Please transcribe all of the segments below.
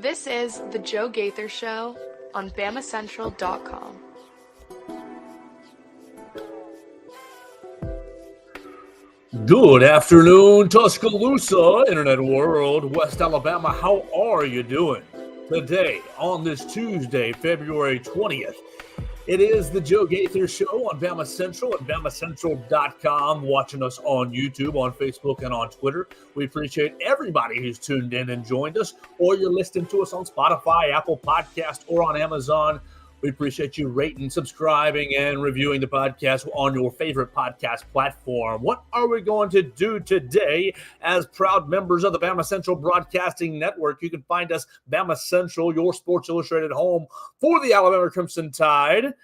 This is The Joe Gaither Show on BamaCentral.com. Good afternoon, Tuscaloosa, Internet World, West Alabama. How are you doing today on this Tuesday, February 20th? It is the Joe Gaither Show on BamaCentral at BamaCentral.com, watching us on YouTube, on Facebook, and on Twitter. We appreciate everybody who's tuned in and joined us, or you're listening to us on Spotify, Apple Podcast, or on Amazon. We appreciate you rating, subscribing, and reviewing the podcast on your favorite podcast platform. What are we going to do today as proud members of the Bama Central Broadcasting Network? You can find us, Bama Central, your Sports Illustrated home for the Alabama Crimson Tide.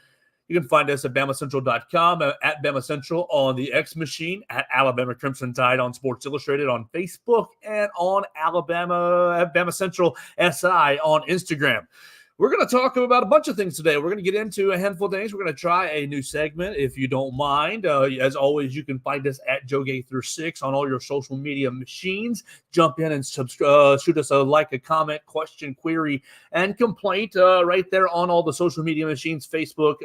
You can find us at BamaCentral.com, at BamaCentral on the X machine, at Alabama Crimson Tide on Sports Illustrated on Facebook, and on Alabama at Bama Central SI on Instagram. We're going to talk about a bunch of things today. We're going to get into a handful of things. We're going to try a new segment, if you don't mind. As always, you can find us at Joe Gaither 6 on all your social media machines. Jump in and shoot us a like, a comment, question, query, and complaint right there on all the social media machines, Facebook,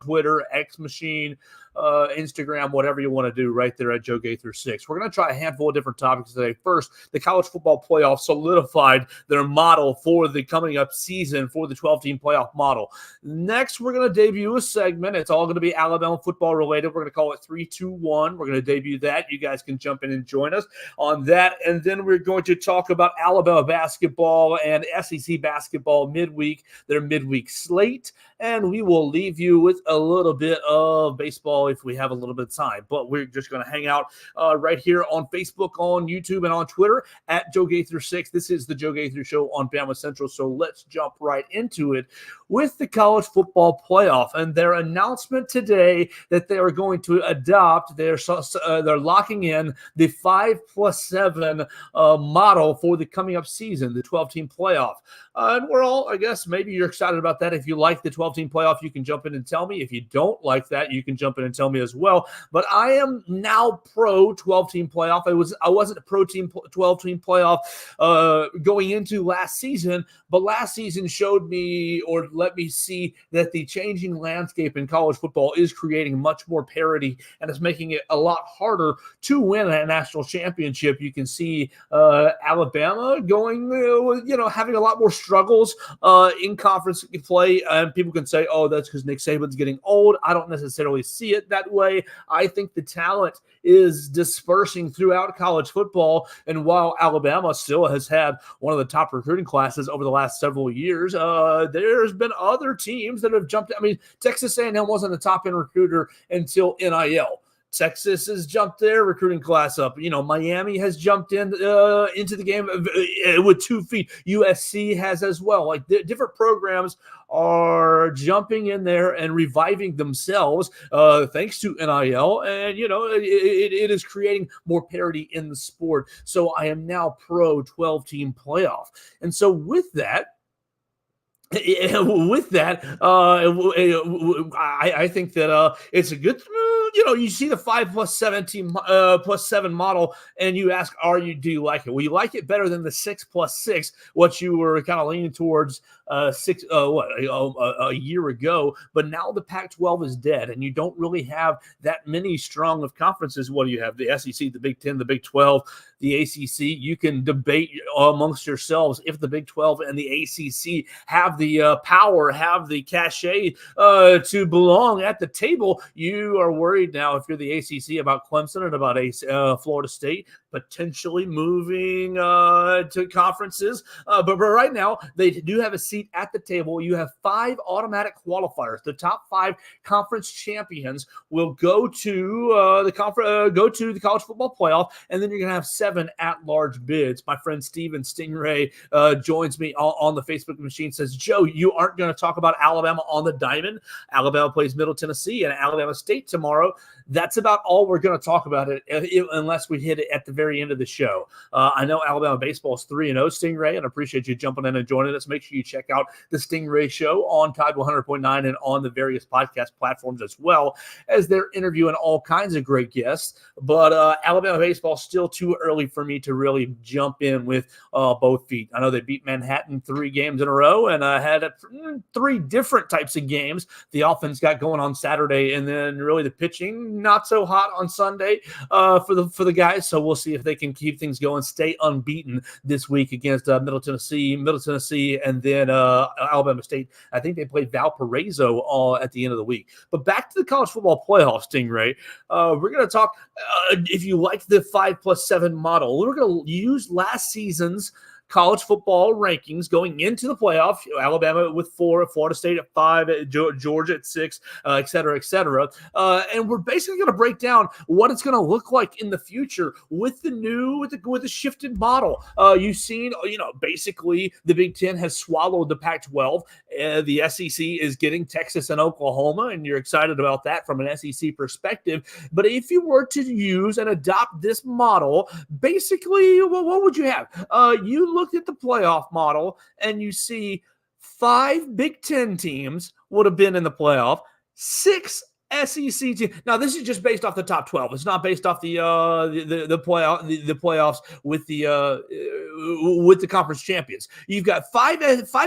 Twitter, X machine, Instagram, whatever you want to do right there at Joe Gaither 6. We're going to try a handful of different topics today. First, the college football playoff solidified their model for the coming up season for the 12-team playoff model. Next, we're going to debut a segment. It's all going to be Alabama football related. We're going to call it 3-2-1. We're going to debut that. You guys can jump in and join us on that. And then we're going to talk about Alabama basketball and SEC basketball midweek, their midweek slate. And we will leave you with a little bit of baseball if we have a little bit of time. But we're just going to hang out right here on Facebook, on YouTube, and on Twitter at Joe Gaither 6. This is the Joe Gaither Show on Bama Central. So let's jump right into it with the college football playoff and their announcement today that they are going to adopt they're locking in the 5+7 model for the coming up season, the 12-team playoff. And we're all, I guess, maybe you're excited about that. If you like the 12-team playoff, you can jump in and tell me. If you don't like that, you can jump in and tell me as well. But I am now pro 12-team playoff. I wasn't a pro 12-team playoff going into last season, but last season showed me or let me see that the changing landscape in college football is creating much more parity and is making it a lot harder to win a national championship. You can see Alabama going, having a lot more struggles in conference play, and people can say, oh, that's because Nick Saban's getting old. I don't necessarily see it that way. I think the talent is dispersing throughout college football, and while Alabama still has had one of the top recruiting classes over the last several years, there's been other teams that have jumped. I mean, Texas A&M wasn't a top-end recruiter until NIL. Texas has jumped their recruiting class up. Miami has jumped into the game with 2 feet. USC has as well. Like different programs are jumping in there and reviving themselves thanks to NIL. And, it is creating more parity in the sport. So I am now pro 12-team playoff. And so with that, I think that it's a good. You see the 5+7 model, and you ask, do you like it? Well, you like it better than the 6+6, what you were kind of leaning towards a year ago. But now the Pac-12 is dead, and you don't really have that many strong of conferences. What do you have? The SEC, the Big Ten, the Big 12, the ACC. You can debate amongst yourselves if the Big 12 and the ACC have the power, have the cachet to belong at the table. You are worried now, if you're the ACC, about Clemson and about Florida State potentially moving to conferences. But right now, they do have a seat at the table. You have 5 automatic qualifiers. The top 5 conference champions will go to the college football playoff, and then you're going to have 7 at-large bids. My friend Steven Stingray joins me on the Facebook machine, says, Joe, you aren't going to talk about Alabama on the diamond. Alabama plays Middle Tennessee and Alabama State tomorrow. That's about all we're going to talk about it, unless we hit it at the very very end of the show. I know Alabama baseball is 3-0, Stingray, and I appreciate you jumping in and joining us. Make sure you check out the Stingray Show on Tide 100.9 and on the various podcast platforms, as well as they're interviewing all kinds of great guests. But Alabama baseball still too early for me to really jump in with both feet. I know they beat Manhattan 3 games in a row and had 3 different types of games. The offense got going on Saturday, and then really the pitching not so hot on Sunday for the guys. So we'll see if they can keep things going, stay unbeaten this week against Middle Tennessee, and then Alabama State. I think they played Valparaiso at the end of the week. But back to the college football playoff, Stingray. We're going to talk, if you like the 5+7 model, we're going to use last season's college football rankings going into the playoff. Alabama with 4, Florida State at 5, Georgia at 6, et cetera, et cetera. And we're basically going to break down what it's going to look like in the future with the shifted model. You've seen, basically the Big Ten has swallowed the Pac-12. The SEC is getting Texas and Oklahoma, and you're excited about that from an SEC perspective. But if you were to use and adopt this model, basically, what would you have? You look at the playoff model and you see 5 Big Ten teams would have been in the playoff, 6 SEC teams. Now, this is just based off the top 12. It's not based off the playoffs with the conference champions. You've got 5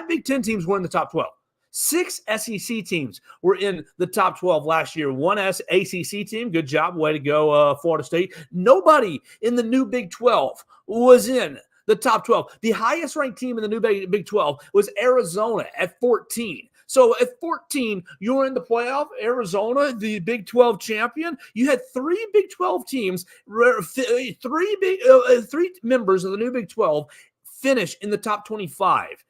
Big Ten teams were in the top 12. 6 SEC teams were in the top 12 last year. 1 ACC team. Good job. Way to go, Florida State. Nobody in the new Big 12 was in the top 12. The highest ranked team in the new Big 12 was Arizona at 14. So at 14, you're in the playoff. Arizona, the Big 12 champion. You had 3 Big 12 teams, 3 members of the new Big 12 finish in the top 25.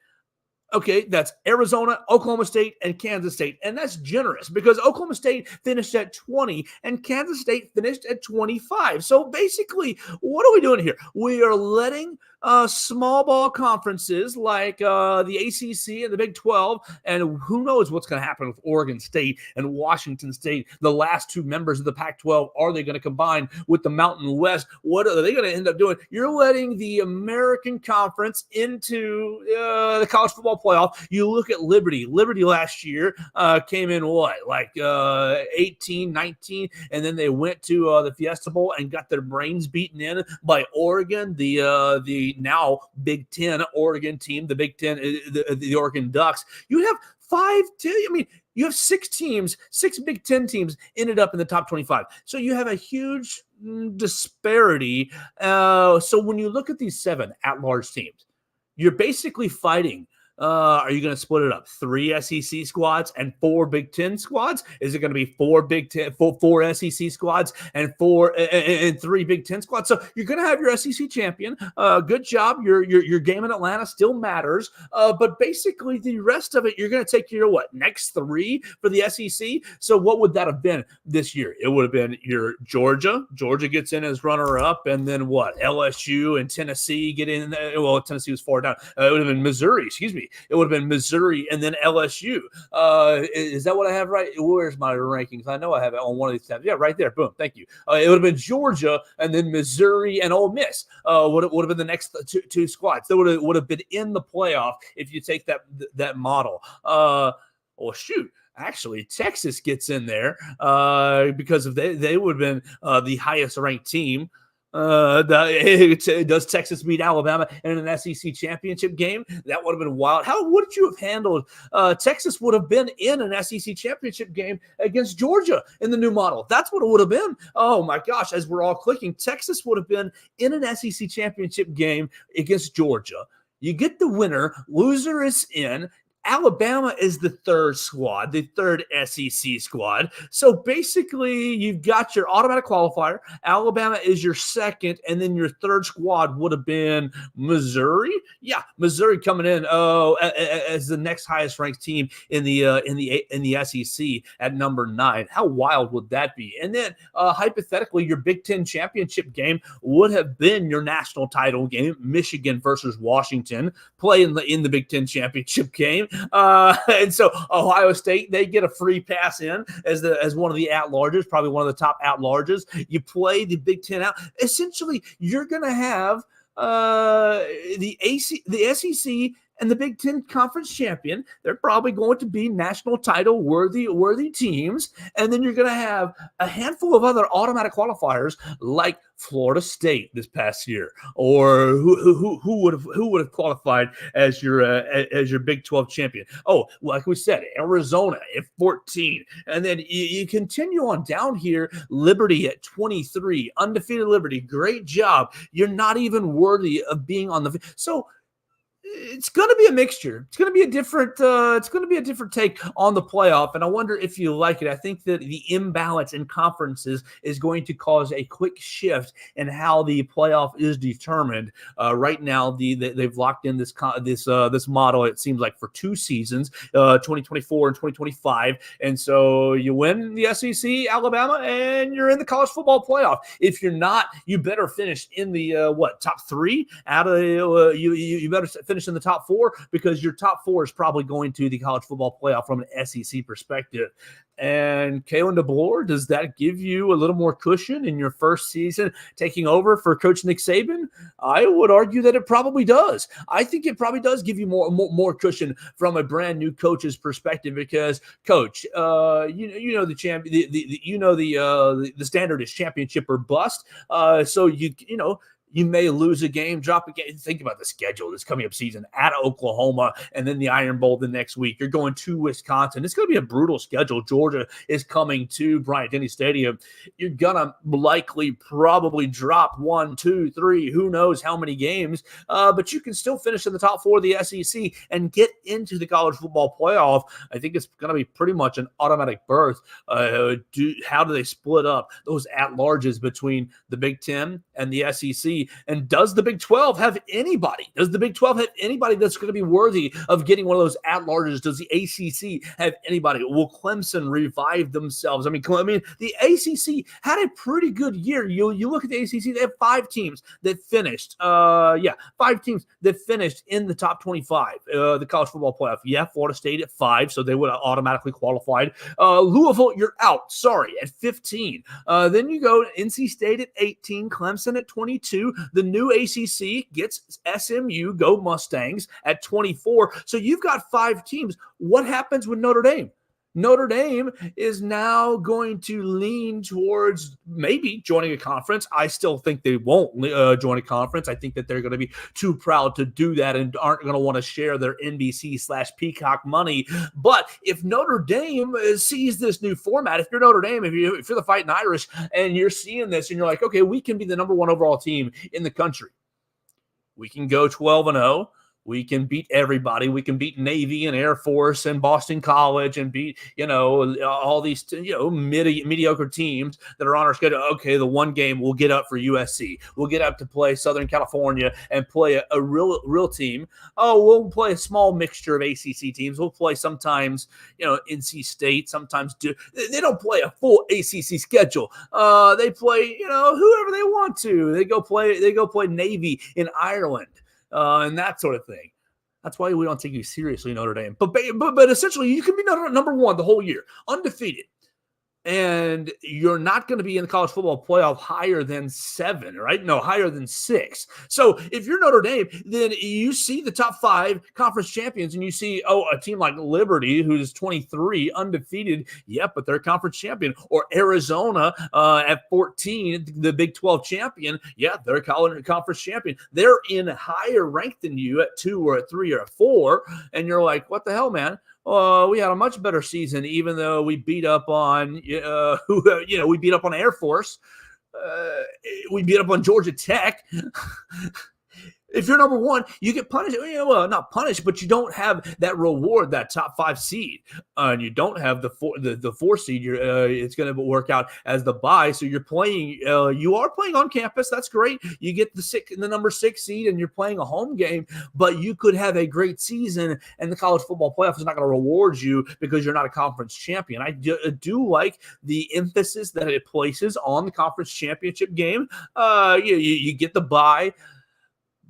Okay, that's Arizona, Oklahoma State, and Kansas State. And that's generous because Oklahoma State finished at 20 and Kansas State finished at 25. So basically, what are we doing here? We are letting small ball conferences like the ACC and the Big 12, and who knows what's going to happen with Oregon State and Washington State, the last 2 members of the Pac-12. Are they going to combine with the Mountain West? What are they going to end up doing? You're letting the American Conference into the college football playoff. You look at Liberty. Liberty last year came in 18, 19, and then they went to the Fiesta Bowl and got their brains beaten in by Oregon, the now Big Ten Oregon team, the Big Ten, the Oregon Ducks. You have 5 teams. I mean, you have 6 teams, 6 Big Ten teams ended up in the top 25. So you have a huge disparity. So when you look at these 7 at-large teams, you're basically fighting. Are you going to split it up? 3 SEC squads and 4 Big Ten squads? Is it going to be 4 SEC squads and 3 Big Ten squads? So you're going to have your SEC champion. Good job. Your game in Atlanta still matters. But basically the rest of it, you're going to take your next 3 for the SEC. So what would that have been this year? It would have been your Georgia. Georgia gets in as runner-up, and then what? LSU and Tennessee get in. Well, Tennessee was 4 down. It would have been Missouri. Excuse me. It would have been Missouri and then LSU. Is that what I have right? Where's my rankings? I know I have it on one of these tabs. Yeah, right there. Boom. Thank you. It would have been Georgia and then Missouri and Ole Miss. Would have been the next two squads. That would have been in the playoff if you take that model. Well, shoot. Actually, Texas gets in there because they would have been the highest ranked team. Does Texas beat Alabama in an SEC championship game? That would have been wild. How would you have handled? Texas would have been in an SEC championship game against Georgia in the new model. That's what it would have been. Oh my gosh! As we're all clicking, Texas would have been in an SEC championship game against Georgia. You get the winner. Loser is in. Alabama is the 3rd squad, the 3rd SEC squad. So basically, you've got your automatic qualifier. Alabama is your 2nd, and then your 3rd squad would have been Missouri. Yeah, Missouri coming in as the next highest ranked team in the SEC at number 9. How wild would that be? And then hypothetically, your Big Ten championship game would have been your national title game, Michigan versus Washington, play in the Big Ten championship game. And so Ohio State, they get a free pass in as one of the at-larges, probably one of the top at-larges. You play the Big Ten out. Essentially, you're going to have the SEC and the Big Ten Conference champion. They're probably going to be national title worthy teams. And then you're going to have a handful of other automatic qualifiers like Florida State this past year, or who would have qualified as your Big 12 champion. Oh, like we said, Arizona at 14, and then you continue on down here. Liberty at 23, undefeated Liberty. Great job. You're not even worthy of being on the. So it's going to be a mixture. It's going to be a different. It's going to be a different take on the playoff, and I wonder if you like it. I think that the imbalance in conferences is going to cause a quick shift in how the playoff is determined. Right now, they've locked in this model. It seems like for 2 seasons, 2024 and 2025, and so you win the SEC, Alabama, and you're in the college football playoff. If you're not, you better finish in the top 3 out of you better finish in the top 4, because your top 4 is probably going to the college football playoff from an SEC perspective. And Kalen DeBoer, does that give you a little more cushion in your first season taking over for Coach Nick Saban? I would argue that it probably does. I think it probably does give you more cushion from a brand new coach's perspective, because Coach, you know the champion, the standard is championship or bust. So you may lose a game, drop a game. Think about the schedule this coming up season at Oklahoma, and then the Iron Bowl the next week. You're going to Wisconsin. It's going to be a brutal schedule. Georgia is coming to Bryant-Denny Stadium. You're going to probably drop 1, 2, 3, who knows how many games, but you can still finish in the top 4 of the SEC and get into the college football playoff. I think it's going to be pretty much an automatic berth. How do they split up those at-larges between the Big Ten and the SEC? And does the Big 12 have anybody? Does the Big 12 have anybody that's going to be worthy of getting one of those at-larges? Does the ACC have anybody? Will Clemson revive themselves? I mean, the ACC had a pretty good year. You look at the ACC, they have 5 teams that finished. 5 teams that finished in the top 25, the college football playoff. Yeah, Florida State at 5, so they would have automatically qualified. Louisville, you're out. Sorry, at 15. Then you go to NC State at 18, Clemson at 22. The new ACC gets SMU, go Mustangs, at 24. So you've got 5 teams. What happens with Notre Dame? Notre Dame is now going to lean towards maybe joining a conference. I still think they won't join a conference. I think that they're going to be too proud to do that and aren't going to want to share their NBC/Peacock money. But if Notre Dame sees this new format, if you're Notre Dame, if you're the Fighting Irish and you're seeing this and you're like, okay, we can be the number 1 overall team in the country. We can go 12-0. We can beat everybody. We can beat Navy and Air Force and Boston College and beat, all these, mediocre teams that are on our schedule. Okay, the one game we'll get up for USC. We'll get up to play Southern California and play a real team. Oh, we'll play a small mixture of ACC teams. We'll play sometimes, NC State. Sometimes they don't play a full ACC schedule. They play, whoever they want to. They go play Navy in Ireland. And that sort of thing. That's why we don't take you seriously, Notre Dame. But essentially, you can be number 1 the whole year, undefeated. And you're not going to be in the college football playoff higher than 7, right? No, higher than 6. So if you're Notre Dame, then you see the top 5 conference champions and you see, a team like Liberty, who's 23, undefeated. Yep, but they're a conference champion. Or Arizona at 14, the Big 12 champion. Yeah, they're a college conference champion. They're in higher rank than you at 2 or at 3 or at 4. And you're like, what the hell, man? We had a much better season, even though we beat up on, we beat up on Air Force. We beat up on Georgia Tech. If you're number 1, you get punished. Well, not punished, but you don't have that reward, that top 5 seed, and you don't have the 4 seed. It's going to work out as the bye. So you're playing. You are playing on campus. That's great. You get the number 6 seed, and you're playing a home game. But you could have a great season, and the college football playoff is not going to reward you because you're not a conference champion. I do like the emphasis that it places on the conference championship game. You get the bye.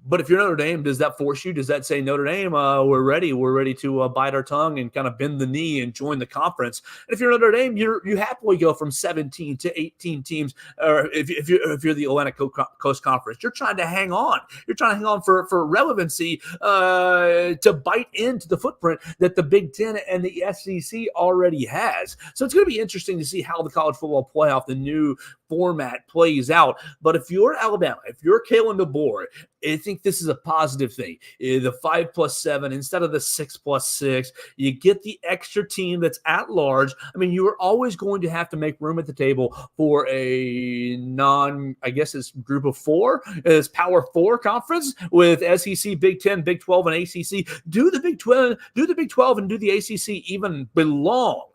But if you're Notre Dame, does that force you? Does that say, Notre Dame, we're ready. We're ready to bite our tongue and kind of bend the knee and join the conference? And if you're Notre Dame, you happily go from 17 to 18 teams. Or if you're the Atlantic Coast Conference, you're trying to hang on. You're trying to hang on for relevancy to bite into the footprint that the Big Ten and the SEC already has. So it's going to be interesting to see how the college football playoff, the new format, plays out. But if you're Alabama, if you're Kalen DeBoer, I think this is a positive thing. The 5+7 instead of the 6+6, you get the extra team that's at large. I mean, you are always going to have to make room at the table for a it's group of four, it's Power Four conference with SEC, Big Ten, Big 12, and ACC. Do the Big 12 and do the ACC even belong?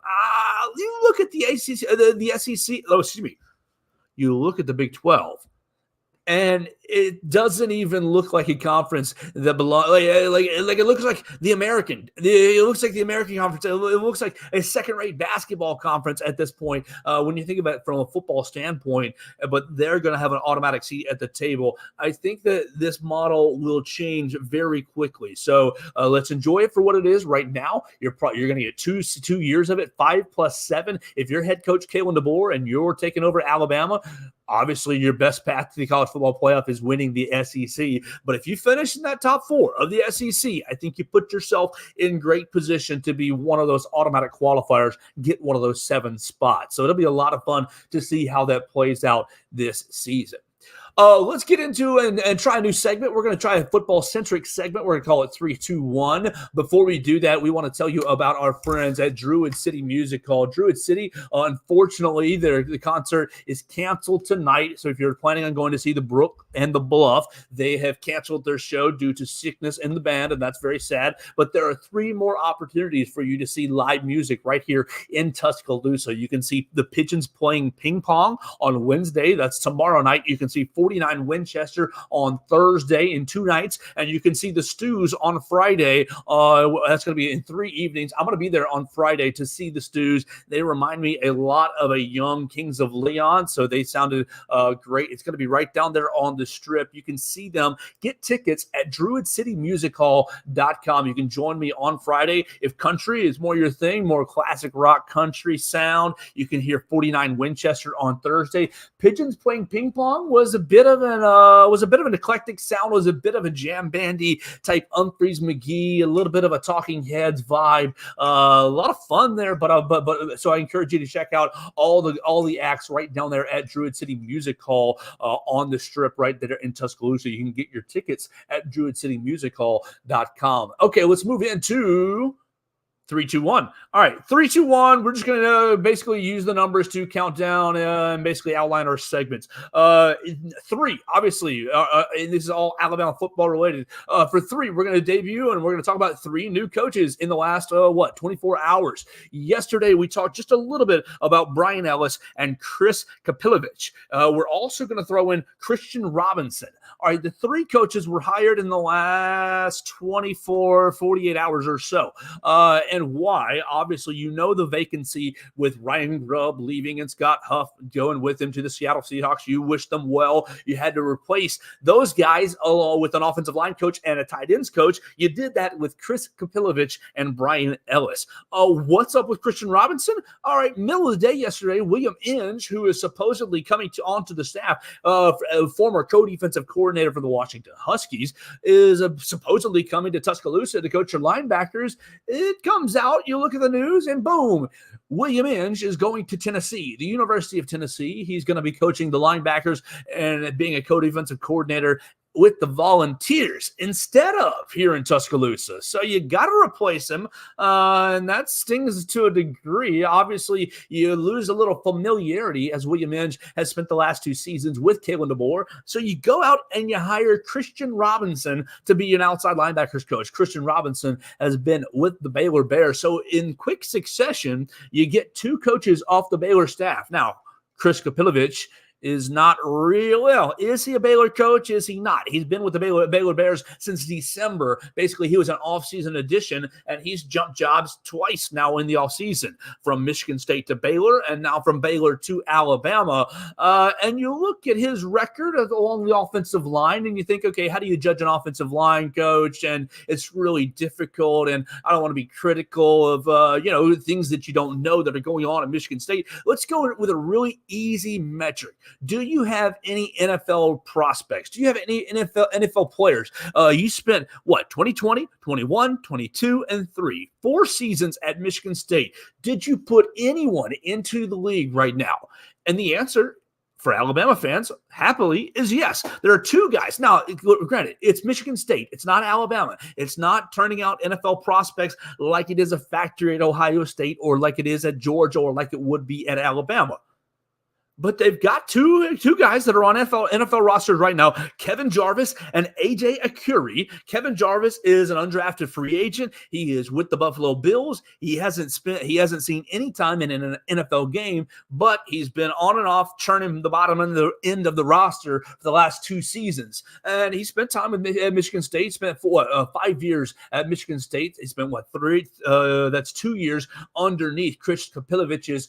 You look at the ACC, the SEC. Oh, excuse me. You look at the Big 12. And it doesn't even look like a conference that belongs. Like it looks like the American. It looks like the American conference. It looks like a second-rate basketball conference at this point. When you think about it from a football standpoint, but they're going to have an automatic seat at the table. I think that this model will change very quickly. So let's enjoy it for what it is right now. You're going to get two years of it, 5+7. If you're head coach Kalen DeBoer and you're taking over Alabama, obviously your best path to the college football playoff is winning the SEC. But if you finish in that top four of the SEC, I think you put yourself in great position to be one of those automatic qualifiers, get one of those 7 spots. So it'll be a lot of fun to see how that plays out this season. Let's get into and try a new segment. We're going to try a football-centric segment. We're going to call it 3-2-1. Before we do that, we want to tell you about our friends at Druid City Music Hall. Druid City, unfortunately, the concert is canceled tonight. So if you're planning on going to see the Brook and the Bluff, they have canceled their show due to sickness in the band, and that's very sad. But there are 3 more opportunities for you to see live music right here in Tuscaloosa. You can see the Pigeons playing ping pong on Wednesday. That's tomorrow night. You can see 49 Winchester on Thursday in 2 nights, and you can see the Stews on Friday. That's going to be in 3 evenings. I'm going to be there on Friday to see the Stews. They remind me a lot of a young Kings of Leon, so they sounded great. It's going to be right down there on the Strip. You can see them. Get tickets at druidcitymusichall.com. You can join me on Friday. If country is more your thing, more classic rock country sound, you can hear 49 Winchester on Thursday. Pigeons playing ping pong was a bit of an eclectic sound, was a bit of a jam bandy type Humphreys McGee, a little bit of a Talking Heads vibe, a lot of fun there. But so I encourage you to check out all the acts right down there at Druid City Music Hall on the Strip right there in Tuscaloosa. You can get your tickets at druidcitymusichall.com. Okay, let's move into 3-2-1. All right, 3-2-1. We're just going to basically use the numbers to count down and basically outline our segments. 3, obviously, and this is all Alabama football related. For 3, we're going to debut and we're going to talk about 3 new coaches in the last 24 hours. Yesterday, we talked just a little bit about Brian Ellis and Chris Kapilovic. We're also going to throw in Christian Robinson. All right, the 3 coaches were hired in the last 48 hours or so. And why? Obviously, you know the vacancy with Ryan Grubb leaving and Scott Huff going with him to the Seattle Seahawks. You wish them well. You had to replace those guys along with an offensive line coach and a tight ends coach. You did that with Chris Kapilovic and Brian Ellis. What's up with Christian Robinson? All right, middle of the day yesterday, William Inge, who is supposedly coming onto the staff, former co-defensive coordinator for the Washington Huskies, is supposedly coming to Tuscaloosa to coach your linebackers. It comes out, you look at the news, and boom, William Inge is going to Tennessee, the University of Tennessee. He's going to be coaching the linebackers and being a co-defensive coordinator with the Volunteers instead of here in Tuscaloosa. So you got to replace him, and that stings to a degree. Obviously, you lose a little familiarity as William Inge has spent the last 2 seasons with Kalen DeBoer. So you go out and you hire Christian Robinson to be an outside linebackers coach. Christian Robinson has been with the Baylor Bears. So in quick succession, you get 2 coaches off the Baylor staff. Now, Chris Kapilovic is not real. Well, is he a Baylor coach? Is he not? He's been with the Baylor Bears since December. Basically, he was an offseason addition, and he's jumped jobs twice now in the offseason, from Michigan State to Baylor, and now from Baylor to Alabama. And you look at his record along the offensive line, and you think, okay, how do you judge an offensive line coach? And it's really difficult, and I don't want to be critical of, things that you don't know that are going on at Michigan State. Let's go with a really easy metric. Do you have any NFL prospects? Do you have any NFL players? You spent, 2020, 21, 22, and 3, 4 seasons at Michigan State. Did you put anyone into the league right now? And the answer for Alabama fans, happily, is yes. There are 2 guys. Now, granted, it's Michigan State. It's not Alabama. It's not turning out NFL prospects like it is a factory at Ohio State or like it is at Georgia or like it would be at Alabama. But they've got two guys that are on NFL rosters right now, Kevin Jarvis and A.J. Akuri. Kevin Jarvis is an undrafted free agent. He is with the Buffalo Bills. He hasn't seen any time in an NFL game, but he's been on and off churning the bottom and the end of the roster for the last 2 seasons. And he spent time at Michigan State, spent 5 years at Michigan State. He spent 3, that's 2 years underneath Chris Kapilovich's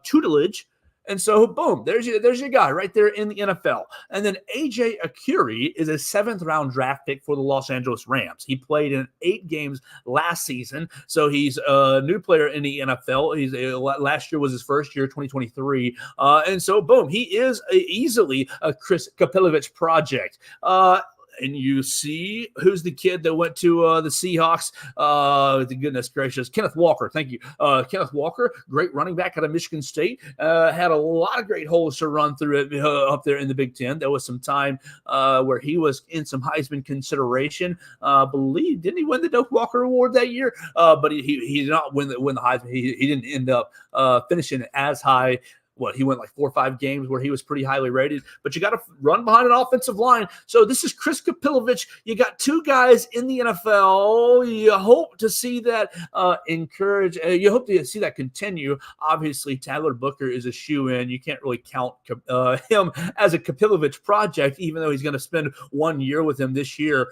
tutelage. And so, boom, there's your guy right there in the NFL. And then A.J. Akuri is a 7th-round draft pick for the Los Angeles Rams. He played in 8 games last season, so he's a new player in the NFL. Last year was his first year, 2023. And so, boom, he is easily a Chris Kapilovich project. And you see who's the kid that went to the Seahawks. Goodness gracious. Kenneth Walker. Thank you. Kenneth Walker, great running back out of Michigan State. Had a lot of great holes to run through it up there in the Big Ten. There was some time where he was in some Heisman consideration. Didn't he win the Doak Walker Award that year? But he did not win the Heisman. He didn't end up finishing as high. He went 4 or 5 games where he was pretty highly rated, but you got to run behind an offensive line. So this is Chris Kapilovich. You got 2 guys in the NFL. You hope to see that you hope to see that continue. Obviously, Tyler Booker is a shoe-in. You can't really count him as a Kapilovich project, even though he's going to spend 1 year with him this year.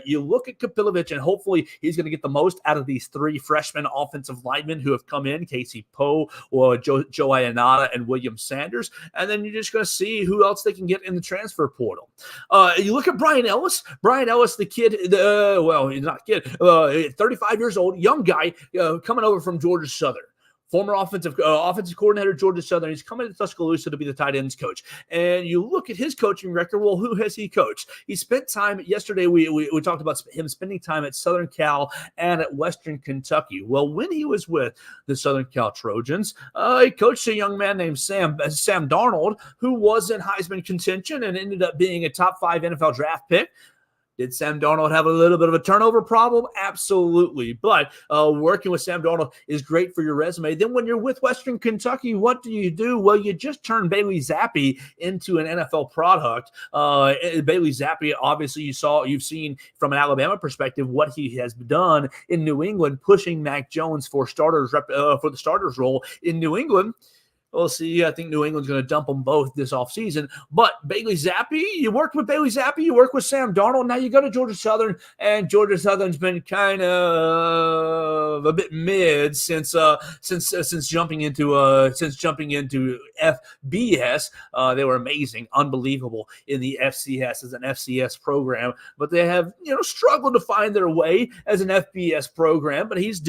You look at Kapilovich, and hopefully he's going to get the most out of these 3 freshman offensive linemen who have come in, Casey Poe or Joe Ionata and William Sanders, and then you're just going to see who else they can get in the transfer portal. You look at Brian Ellis. Brian Ellis, the kid, he's not a kid, 35 years old, young guy coming over from Georgia Southern. Former offensive coordinator, Georgia Southern. He's coming to Tuscaloosa to be the tight ends coach. And you look at his coaching record. Well, who has he coached? He spent time yesterday. We talked about him spending time at Southern Cal and at Western Kentucky. Well, when he was with the Southern Cal Trojans, he coached a young man named Sam Darnold, who was in Heisman contention and ended up being a top 5 NFL draft pick. Did Sam Darnold have a little bit of a turnover problem? Absolutely. But working with Sam Darnold is great for your resume. Then when you're with Western Kentucky, what do? Well, you just turn Bailey Zappi into an NFL product. Bailey Zappi, obviously, you've seen from an Alabama perspective what he has done in New England, pushing Mac Jones for the starters role in New England. We'll see. I think New England's going to dump them both this offseason. But Bailey Zappi, you worked with Bailey Zappi, you work with Sam Darnold. Now you go to Georgia Southern, and Georgia Southern's been kind of a bit mid since jumping into FBS. They were amazing, unbelievable in the FCS as an FCS program, but they have struggled to find their way as an FBS program. But he's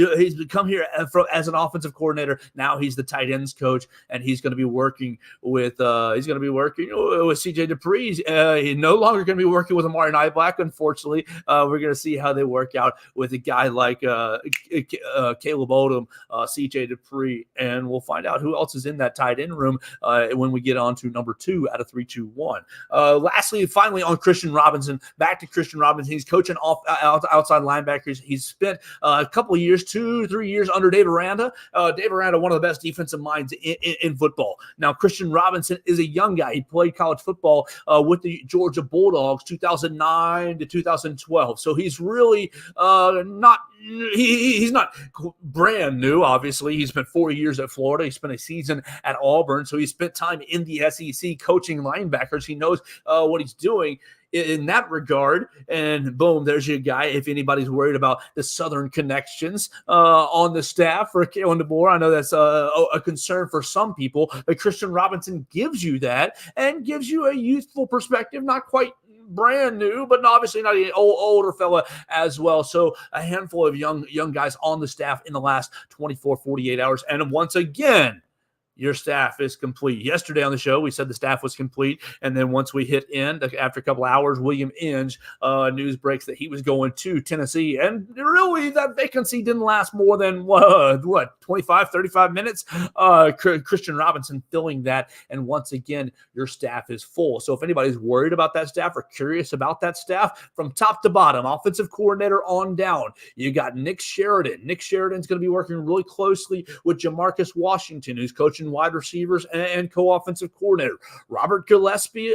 come here as an offensive coordinator. Now he's the tight ends coach. And he's going to be working with C.J. Dupree. He's no longer going to be working with Amari Niblack. Unfortunately, we're going to see how they work out with a guy like Caleb Odom, C.J. Dupree, and we'll find out who else is in that tight end room when we get on to number 2 out of 3, 2, 1. Lastly, finally on Christian Robinson. Back to Christian Robinson. He's coaching outside linebackers. He's spent a couple of years, 2-3 years under Dave Aranda. Dave Aranda, one of the best defensive minds in football. Now, Christian Robinson is a young guy. He played college football with the Georgia Bulldogs 2009 to 2012. So he's really not he's not brand new. Obviously, he spent 4 years at Florida. He spent a season at Auburn, so he spent time in the SEC coaching linebackers. He knows what he's doing in that regard. And boom, there's your guy. If anybody's worried about the Southern connections on the staff for Kalen DeBoer, I know that's a concern for some people, but Christian Robinson gives you that and gives you a youthful perspective, not quite brand new, but obviously not an older fella as well. So a handful of young guys on the staff in the last 24, 48 hours. And once again, your staff is complete. Yesterday on the show, we said the staff was complete. And then once we hit end, after a couple hours, William Inge, news breaks that he was going to Tennessee. And really, that vacancy didn't last more than, 25, 35 minutes? Christian Robinson filling that. And once again, your staff is full. So if anybody's worried about that staff or curious about that staff, from top to bottom, offensive coordinator on down, you got Nick Sheridan. Nick Sheridan's going to be working really closely with Jamarcus Washington, who's coaching wide receivers and co-offensive coordinator. Robert Gillespie,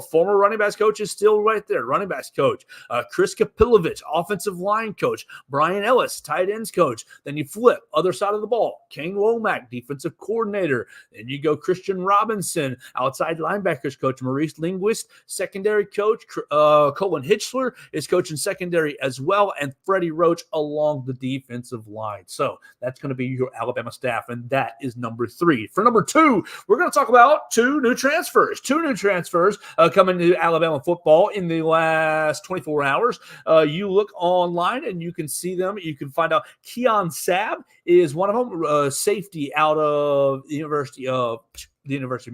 former running backs coach, is still right there. Running backs coach. Chris Kapilovich, offensive line coach. Brian Ellis, tight ends coach. Then you flip, other side of the ball. Kane Womack, defensive coordinator. Then you go Christian Robinson, outside linebackers coach. Maurice Linguist, secondary coach. Colin Hitchler is coaching secondary as well. And Freddie Roach along the defensive line. So that's going to be your Alabama staff. And that is number 3. For number 2, we're going to talk about two new transfers coming to Alabama football in the last 24 hours. You look online and you can see them. You can find out Keon Sabb is one of them, safety out of the University of Michigan, University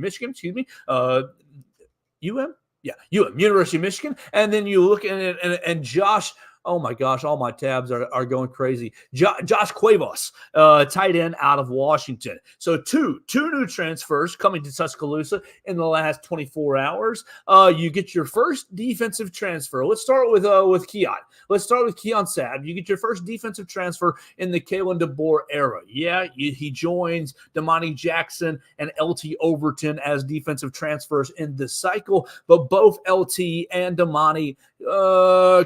of Michigan. And then you look at it and Josh, oh my gosh, all my tabs are going crazy. Josh Cuevas, tight end out of Washington. So two new transfers coming to Tuscaloosa in the last 24 hours. You get your first defensive transfer. Let's start with Keon. Let's start with Keon Sabb. You get your first defensive transfer in the Kalen DeBoer era. Yeah, he joins Damani Jackson and LT Overton as defensive transfers in this cycle, but both LT and Damani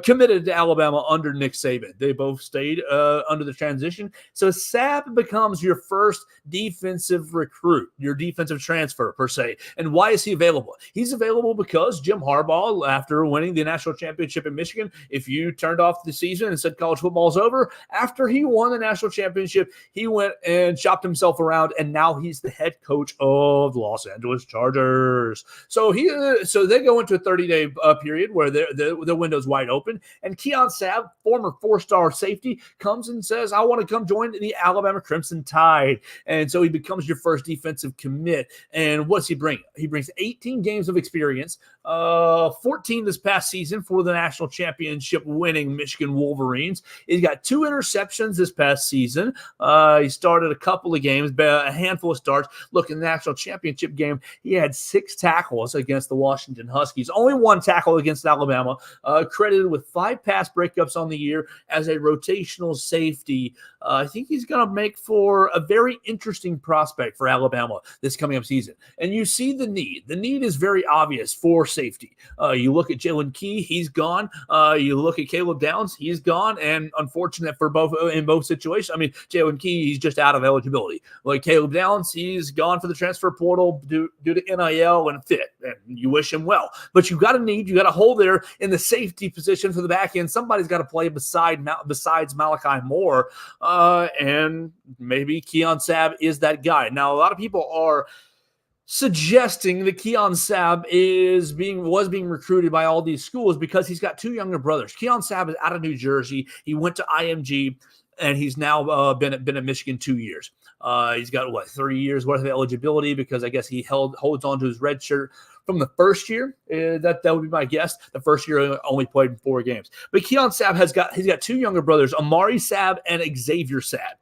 committed to Alabama under Nick Saban. They both stayed under the transition. So Sabb becomes your first defensive recruit, your defensive transfer per se. And why is he available? He's available because Jim Harbaugh, after winning the national championship in Michigan, if you turned off the season and said college football's over, after he won the national championship, he went and shopped himself around, and now he's the head coach of the Los Angeles Chargers. So they go into a 30-day period where the window's wide open, and Keon Sabb, former 4-star safety, comes and says, I want to come join the Alabama Crimson Tide. And so he becomes your first defensive commit. And what's he bring? He brings 18 games of experience, 14 this past season for the national championship winning Michigan Wolverines. He's got 2 interceptions this past season. He started a couple of games, a handful of starts. Look, in the national championship game, he had 6 tackles against the Washington Huskies. Only 1 tackle against Alabama, credited with 5 pass breakups on the year as a rotational safety. I think he's going to make for a very interesting prospect for Alabama this coming up season. And you see the need. The need is very obvious for safety. You look at Jalen Key, he's gone. You look at Caleb Downs, he's gone. And unfortunate for both situations. I mean, Jalen Key, he's just out of eligibility. Like Caleb Downs, he's gone for the transfer portal due to NIL and fit. And you wish him well. But you got a hole there in the safety position for the back end. Somebody's got to play besides Malachi Moore. And maybe Keon Sabb is that guy. Now, a lot of people are suggesting that Keon Sabb was being recruited by all these schools because he's got 2 younger brothers. Keon Sabb is out of New Jersey. He went to IMG, and he's now been at Michigan 2 years. He's got 3 years worth of eligibility because I guess he holds on to his red shirt from the first year. That would be my guess. The first year only played in 4 games. But Keon Sabb he's got 2 younger brothers, Amari Sabb and Xavier Sabb.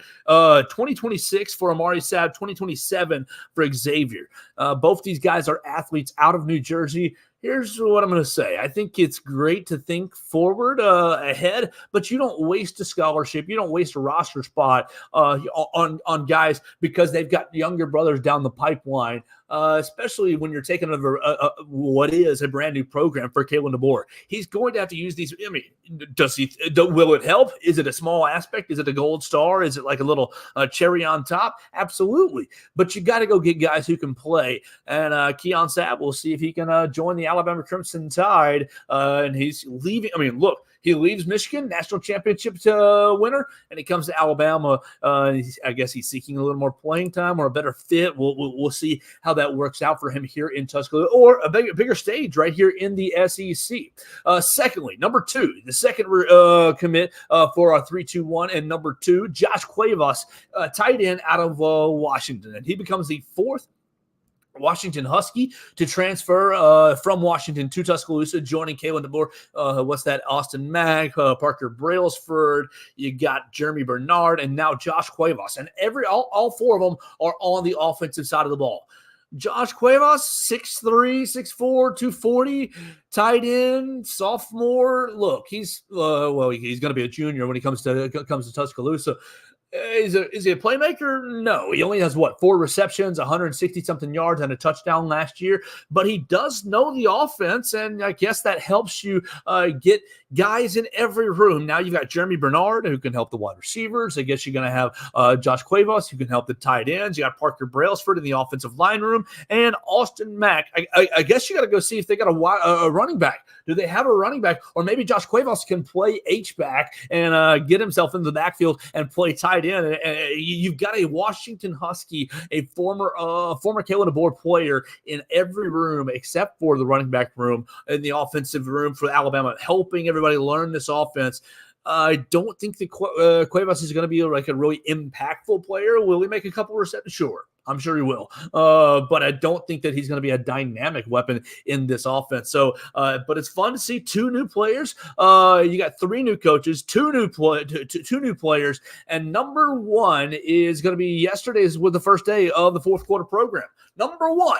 2026 for Amari Sabb, 2027 for Xavier. Both these guys are athletes out of New Jersey. Here's what I'm going to say. I think it's great to think forward ahead, but you don't waste a scholarship. You don't waste a roster spot on guys because they've got younger brothers down the pipeline. especially when you're taking over what is a brand new program for Kalen DeBoer. He's going to have to use these. I mean, will it help? Is it a small aspect? Is it a gold star? Is it like a little cherry on top? Absolutely. But you got to go get guys who can play. And Keon Sapp, we'll see if he can join the Alabama Crimson Tide. And he's leaving. I mean, look. He leaves Michigan, national championship winner, and he comes to Alabama. I guess he's seeking a little more playing time or a better fit. We'll see how that works out for him here in Tuscaloosa, or a bigger stage right here in the SEC. Secondly, number 2, the second commit for our 3-2-1, and number 2, Josh Cuevas, tight end out of Washington, and he becomes the 4th Washington Husky to transfer from Washington to Tuscaloosa, joining Kalen DeBoer. What's that? Austin Mack, Parker Brailsford. You got Jeremy Bernard, and now Josh Cuevas. And all 4 of them are on the offensive side of the ball. Josh Cuevas, 6'3", 6'4", 240, tight end, sophomore. Look, he's going to be a junior when he comes to Tuscaloosa. Is he a playmaker? No. He only has, 4 receptions, 160-something yards, and a touchdown last year. But he does know the offense, and I guess that helps you get guys in every room. Now you've got Jeremy Bernard, who can help the wide receivers. I guess you're going to have Josh Cuevas, who can help the tight ends. You got Parker Brailsford in the offensive line room, and Austin Mack. I guess you got to go see if they got a running back. Do they have a running back? Or maybe Josh Cuevas can play H-back and get himself into the backfield and play tight end. You've got a Washington Husky, a former Kalen DeBoer player in every room except for the running back room, in the offensive room for Alabama, helping everybody learn this offense. I don't think that Cuevas is going to be like a really impactful player. Will he make a couple receptions? Sure. I'm sure he will. But I don't think that he's going to be a dynamic weapon in this offense. So, but it's fun to see 2 new players. You got 3 new coaches, 2 new players, and number 1 is going to be yesterday's with the first day of the 4th quarter program. Number 1.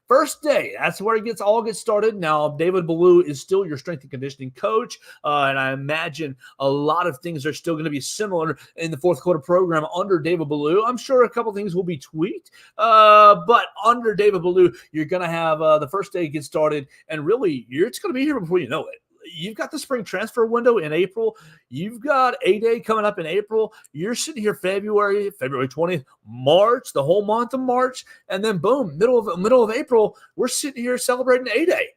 First day, that's where it all gets started. Now, David Ballou is still your strength and conditioning coach, and I imagine a lot of things are still going to be similar in the 4th quarter program under David Ballou. I'm sure a couple things will be tweaked, but under David Ballou, you're going to have the first day get started, and really, it's going to be here before you know it. You've got the spring transfer window in April. You've got A-Day coming up in April. You're sitting here February 20th, March, the whole month of March, and then boom, middle of April, we're sitting here celebrating A-Day.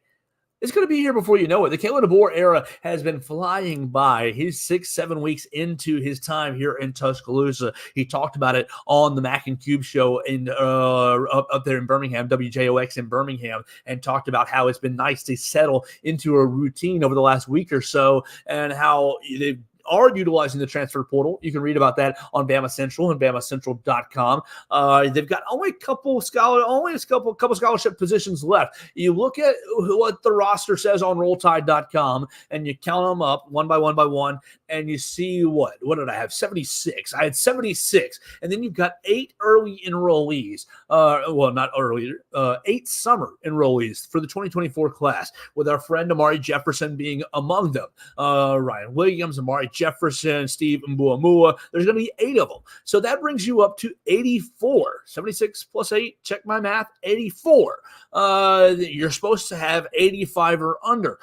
It's going to be here before you know it. The Kalen DeBoer era has been flying by. He's 6-7 weeks into his time here in Tuscaloosa. He talked about it on the Mac and Cube show up there in Birmingham, WJOX in Birmingham, and talked about how it's been nice to settle into a routine over the last week or so, and how they've are utilizing the transfer portal. You can read about that on BamaCentral and BamaCentral.com. They've got only a couple scholarship positions left. You look at what the roster says on RollTide.com, and you count them up one by one, and you see what did I have? 76. I had 76, and then you've got 8 early enrollees. Not early, 8 summer enrollees for the 2024 class, with our friend Amari Jefferson being among them. Ryan Williams, Amari Jefferson, Steve Mbuamua. There's going to be 8 of them. So that brings you up to 84. 76 plus 8, check my math, 84. You're supposed to have 85 or under.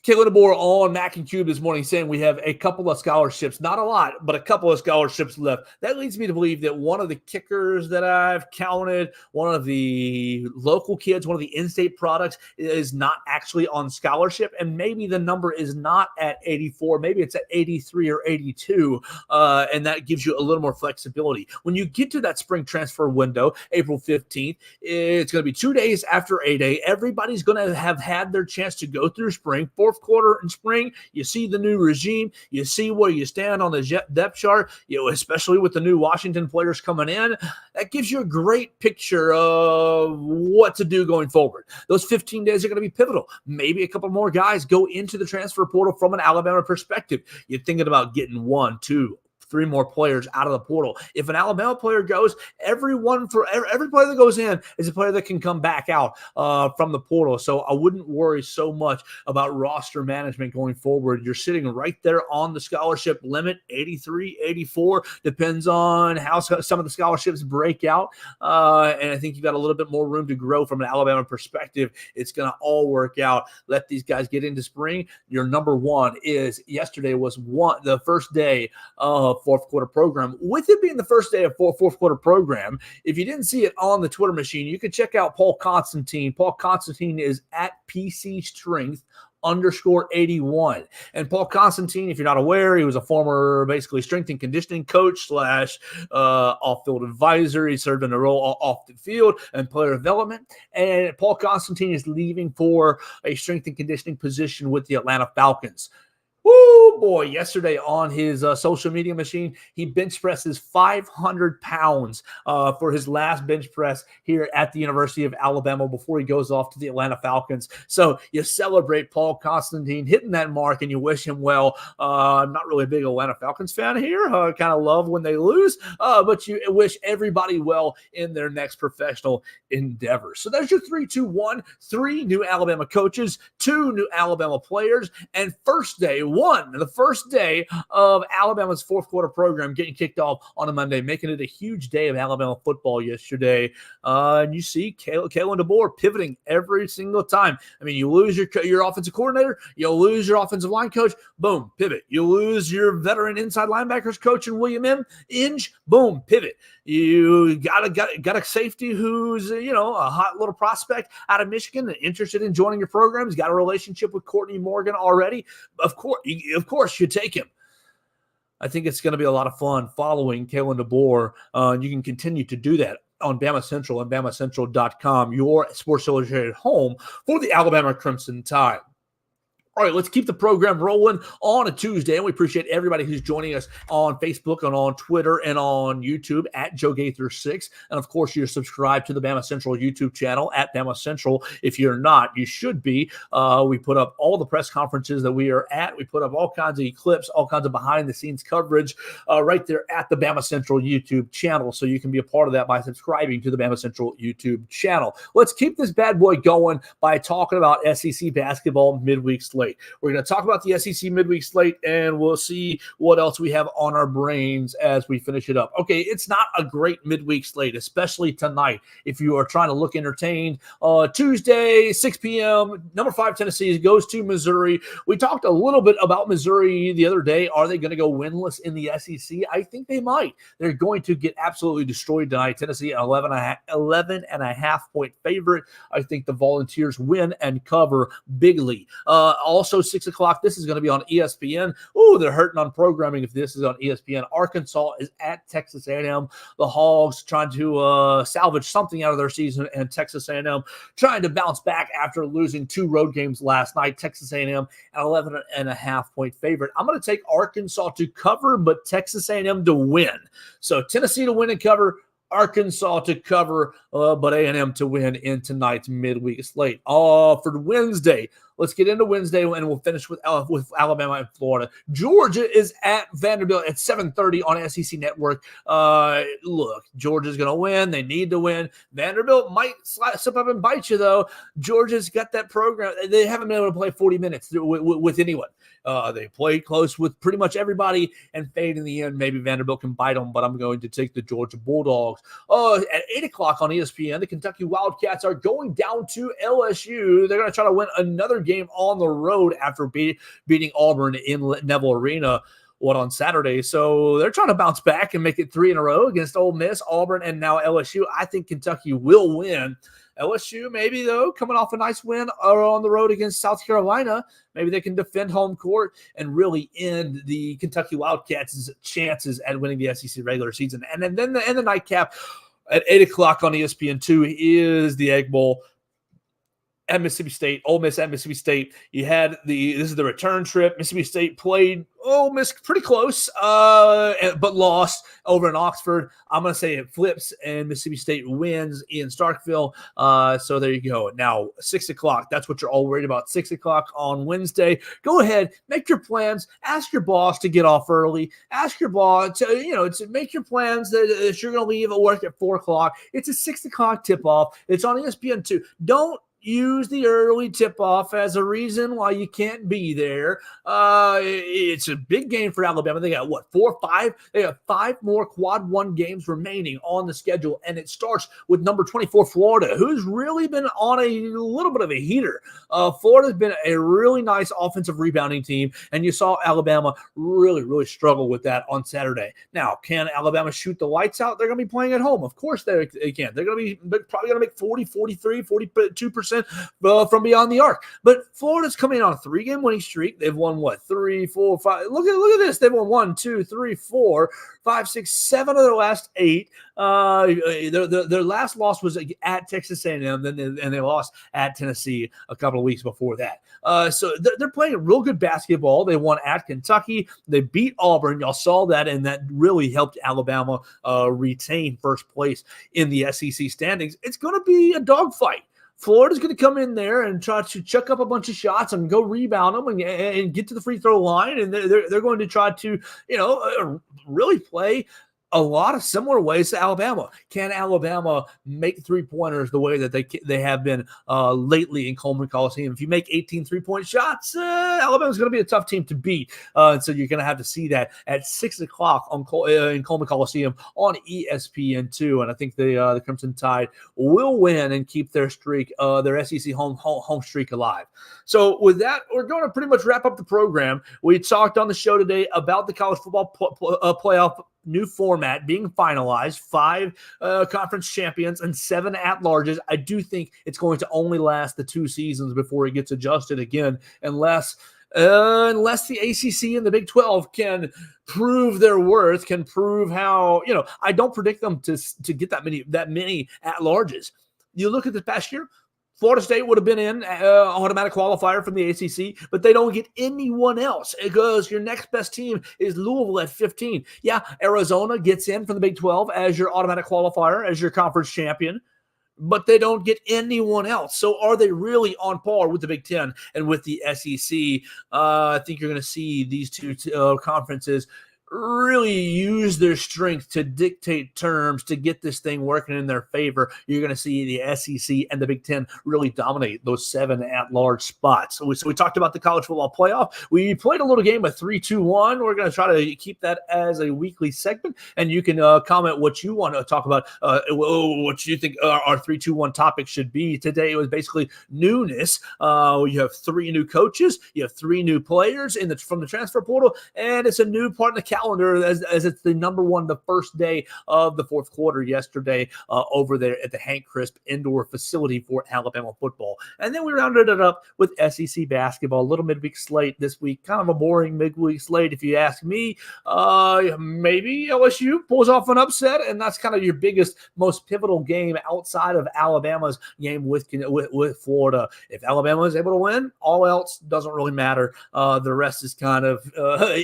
Kalen DeBoer on Mac and Cube this morning saying we have a couple of scholarships, not a lot, but a couple of scholarships left. That leads me to believe that one of the kickers that I've counted, one of the local kids, one of the in-state products is not actually on scholarship, and maybe the number is not at 84. Maybe it's at 83 or 82, and that gives you a little more flexibility. When you get to that spring transfer window, April 15th, it's going to be 2 days after A-Day. Everybody's going to have had their chance to go through spring. 4th quarter in spring, you see the new regime, you see where you stand on the depth chart, especially with the new Washington players coming in. That gives you a great picture of what to do going forward. Those 15 days are going to be pivotal. Maybe a couple more guys go into the transfer portal from an Alabama perspective. You're thinking about getting 1, 2, 3 more players out of the portal. If an Alabama player goes, every player that goes in is a player that can come back out from the portal. So I wouldn't worry so much about roster management going forward. You're sitting right there on the scholarship limit, 83, 84, depends on how some of the scholarships break out. And I think you've got a little bit more room to grow from an Alabama perspective. It's going to all work out. Let these guys get into spring. Your number one is yesterday was the first day of fourth quarter program. With it being the first day of fourth quarter program, if you didn't see it on the Twitter machine, you can check out Paul Constantine. Paul Constantine is at PC Strength _81. And Paul Constantine, if you're not aware, he was a former basically strength and conditioning coach / off-field advisor. He served in a role off the field and player development. And Paul Constantine is leaving for a strength and conditioning position with the Atlanta Falcons. Woo, boy, yesterday on his social media machine, he bench presses 500 pounds for his last bench press here at the University of Alabama before he goes off to the Atlanta Falcons. So you celebrate Paul Constantine hitting that mark and you wish him well. I'm not really a big Atlanta Falcons fan here. I kind of love when they lose, but you wish everybody well in their next professional endeavor. So there's your 3-2-1, 3 new Alabama coaches, 2 new Alabama players, and the first day of Alabama's fourth quarter program getting kicked off on a Monday, making it a huge day of Alabama football yesterday. And you see Kalen DeBoer pivoting every single time. I mean, you lose your offensive coordinator, you'll lose your offensive line coach, boom, pivot. You lose your veteran inside linebackers coach in William Inge, boom, pivot. You got a safety who's a hot little prospect out of Michigan and interested in joining your program. He's got a relationship with Courtney Morgan already. Of course, you take him. I think it's going to be a lot of fun following Kalen DeBoer. You can continue to do that on BamaCentral and BamaCentral.com, your Sports Illustrated home for the Alabama Crimson Tide. All right, let's keep the program rolling on a Tuesday, and we appreciate everybody who's joining us on Facebook and on Twitter and on YouTube at Joe Gaither 6. And, of course, you're subscribed to the BamaCentral YouTube channel at BamaCentral. If you're not, you should be. We put up all the press conferences that we are at. We put up all kinds of clips, all kinds of behind-the-scenes coverage right there at the BamaCentral YouTube channel. So you can be a part of that by subscribing to the BamaCentral YouTube channel. Let's keep this bad boy going by talking about SEC basketball midweek slate. We're going to talk about the SEC midweek slate, and we'll see what else we have on our brains as we finish it up. Okay, it's not a great midweek slate, especially tonight. If you are trying to look entertained, Tuesday, 6 p.m., number 5 Tennessee goes to Missouri. We talked a little bit about Missouri the other day. Are they going to go winless in the SEC? I think they might. They're going to get absolutely destroyed tonight. Tennessee, 11.5 point favorite. I think the Volunteers win and cover bigly. Also, 6 o'clock, this is going to be on ESPN. Ooh, they're hurting on programming if this is on ESPN. Arkansas is at Texas A&M. The Hogs trying to salvage something out of their season, and Texas A&M trying to bounce back after losing 2 road games last night. Texas A&M, an 11.5 point favorite. I'm going to take Arkansas to cover, but Texas A&M to win. So Tennessee to win and cover, Arkansas to cover, but A&M to win in tonight's midweek slate. For Wednesday, let's get into Wednesday, and we'll finish with Alabama and Florida. Georgia is at Vanderbilt at 7:30 on SEC Network. Look, Georgia's going to win. They need to win. Vanderbilt might slip up and bite you, though. Georgia's got that program. They haven't been able to play 40 minutes with anyone. They play close with pretty much everybody and fade in the end. Maybe Vanderbilt can bite them, but I'm going to take the Georgia Bulldogs. At 8 o'clock on ESPN, the Kentucky Wildcats are going down to LSU. They're going to try to win another game on the road after beating Auburn in Neville Arena on Saturday. So they're trying to bounce back and make it 3 in a row against Ole Miss, Auburn, and now LSU. I think Kentucky will win. LSU, maybe, though, coming off a nice win on the road against South Carolina. Maybe they can defend home court and really end the Kentucky Wildcats' chances at winning the SEC regular season. And then the nightcap at 8 o'clock on ESPN2 is the Egg Bowl. at Mississippi State, Ole Miss at Mississippi State. You had this is the return trip. Mississippi State played Ole Miss pretty close, but lost over in Oxford. I'm going to say it flips and Mississippi State wins in Starkville. So there you go. Now, 6 o'clock. That's what you're all worried about. 6 o'clock on Wednesday. Go ahead, make your plans. Ask your boss to get off early. Ask your boss to make your plans that you're going to leave at work at 4 o'clock. It's a 6 o'clock tip-off. It's on ESPN2. Don't use the early tip-off as a reason why you can't be there. It's a big game for Alabama. They got, 4 or 5? They have 5 more quad 1 games remaining on the schedule, and it starts with number 24, Florida, who's really been on a little bit of a heater. Florida's been a really nice offensive rebounding team, and you saw Alabama really, really struggle with that on Saturday. Now, can Alabama shoot the lights out? They're going to be playing at home. Of course they can. They're going to be probably going to make 40, 43, 42% from beyond the arc. But Florida's coming on a 3-game winning streak. They've won 3, 4, 5. Look at this. They've won 1, 2, 3, 4, 5, 6, 7 of their last 8. Their last loss was at Texas A&M, and they lost at Tennessee a couple of weeks before that. So they're playing real good basketball. They won at Kentucky. They beat Auburn. Y'all saw that, and that really helped Alabama retain first place in the SEC standings. It's going to be a dogfight. Florida's going to come in there and try to chuck up a bunch of shots and go rebound them and get to the free throw line. And they're going to try to, really play a lot of similar ways to Alabama. Can Alabama make three-pointers the way that they have been lately in Coleman Coliseum? If you make 18 three-point shots, Alabama's going to be a tough team to beat. So you're going to have to see that at 6 o'clock in Coleman Coliseum on ESPN2. And I think the Crimson Tide will win and keep their streak, their SEC home streak alive. So with that, we're going to pretty much wrap up the program. We talked on the show today about the college football playoff new format being finalized, 5 conference champions and 7 at-larges. I do think it's going to only last the 2 seasons before it gets adjusted again, unless the ACC and the Big 12 can prove their worth, can prove how, I don't predict them to get that many at-larges. You look at the past year, Florida State would have been in automatic qualifier from the ACC, but they don't get anyone else because your next best team is Louisville at 15. Yeah, Arizona gets in from the Big 12 as your automatic qualifier, as your conference champion, but they don't get anyone else. So are they really on par with the Big 10 and with the SEC? I think you're going to see these two conferences really use their strength to dictate terms to get this thing working in their favor. You're going to see the SEC and the Big 10 really dominate those 7 at-large spots. So we talked about the college football playoff. We played a little game of 3-2-1. We're going to try to keep that as a weekly segment, and you can comment what you want to talk about, what you think our 3-2-1 topic should be. Today it was basically newness. You have 3 new coaches. You have 3 new players from the transfer portal, and it's a new part of the calendar as it's the number 1, the first day of the 4th quarter yesterday over there at the Hank Crisp indoor facility for Alabama football. And then we rounded it up with SEC basketball, a little midweek slate this week, kind of a boring midweek slate if you ask me. Maybe LSU pulls off an upset, and that's kind of your biggest, most pivotal game outside of Alabama's game with Florida. If Alabama is able to win, all else doesn't really matter. The rest is kind of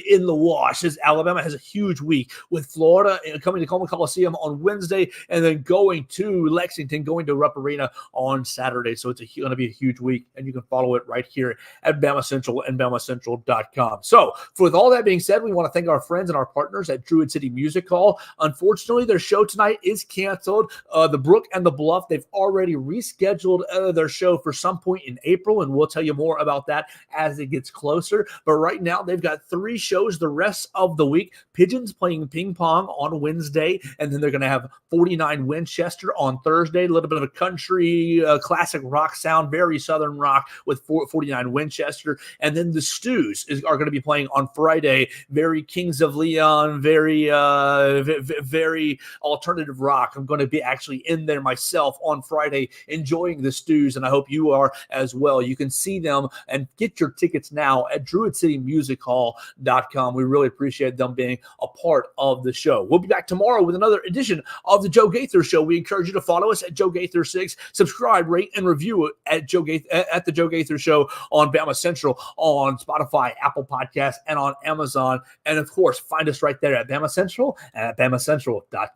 in the wash as Alabama has a huge week with Florida coming to Coleman Coliseum on Wednesday and then going to Lexington, going to Rupp Arena on Saturday. So it's going to be a huge week, and you can follow it right here at BamaCentral and BamaCentral.com. So with all that being said, we want to thank our friends and our partners at Druid City Music Hall. Unfortunately, their show tonight is canceled. The Brook and the Bluff, they've already rescheduled their show for some point in April, and we'll tell you more about that as it gets closer. But right now, they've got 3 shows the rest of the week. Pigeons playing ping pong on Wednesday, and then they're going to have 49 Winchester on Thursday, a little bit of a country classic rock sound, very southern rock with 49 Winchester. And then the Stews are going to be playing on Friday, very Kings of Leon, very alternative rock. I'm going to be actually in there myself on Friday enjoying the Stews, and I hope you are as well. You can see them and get your tickets now at druidcitymusichall.com. We really appreciate them them being a part of the show. We'll be back tomorrow with another edition of the Joe Gaither Show. We encourage you to follow us at Joe Gaither 6, subscribe, rate, and review at the Joe Gaither Show on Bama Central, on Spotify, Apple Podcasts, and on Amazon. And of course, find us right there at Bama Central and at BamaCentral.com.